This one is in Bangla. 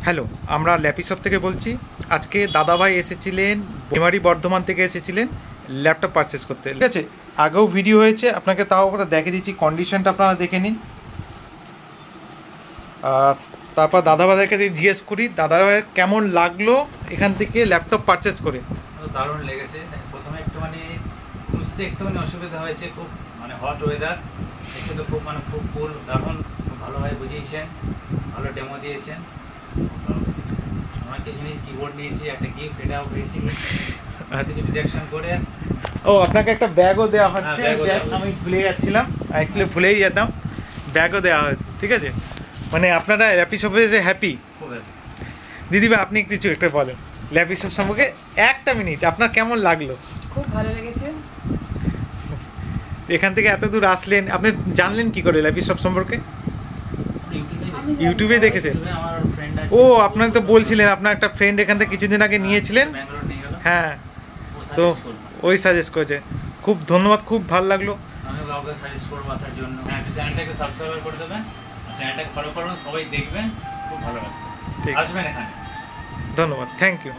হ্যালো, আমরা ল্যাপিশপ থেকে বলছি। আজকে দাদাভাই এসেছিলেন, মেমারি বর্ধমান থেকে এসেছিলেন ল্যাপটপ পারচেস করতে। ঠিক আছে, আগেও ভিডিও হয়েছে, আপনাকে তাও করে দেখে দিচ্ছি, কন্ডিশনটা আপনারা দেখে নিন। আর তারপর দাদাভাইয়ের কাছে জিজ্ঞেস করি দাদাভাই কেমন লাগলো এখান থেকে ল্যাপটপ পারচেস করে। দারুণ লেগেছে। প্রথমে একটুখানি খুঁজতে একটুখানি অসুবিধা হয়েছে, খুব হট ওয়েদার, এসে তো খুব কুল, দারুণ, খুব ভালোভাবে বুঝিয়েছেন, ভালো ডেমো দিয়েছেন। অনেক কিছু জিনিস, কিবোর্ড নিয়েছি, একটা গিফট, এটাও পেয়েছি, কিছু ডিডাকশন করে। ও, আপনাকে একটা ব্যাগও দেওয়া হচ্ছে। আমি ভুলে যাচ্ছিলাম, অ্যাকচুয়ালি ভুলেই যেতাম, ব্যাগও দেওয়া হচ্ছে। ঠিক আছে, মানে আপনারা ল্যাপিশপে যে হ্যাপি। দিদিভাই আপনি কিছু একটা বলেন ল্যাপিশপ সম্পর্কে, একটা মিনিট, আপনার কেমন লাগলো? খুব ভালো লেগেছে। এখান থেকে এত দূর আসলেন, আপনি জানলেন কি করে ল্যাপিশপ সম্পর্কে? ইউটিউবে দেখেছেন? ও, আপনার তো বলছিলেন আপনার একটা ফ্রেন্ড এখান থেকে কিছুদিন আগে নিয়েছিলেন। হ্যাঁ, তো ওই সাজেস্ট করেছে। খুব ধন্যবাদ, খুব ভালো লাগলো। আমি কাউকে সাজেস্ট করবো আসার জন্য। চ্যানেলটাকে সাবস্ক্রাইব করে দেবেন, চ্যানেলটাকে ফলো করবেন, সবাই দেখবেন, খুব ভালো লাগবে। আসবেন এখানে। ধন্যবাদ, থ্যাংক ইউ।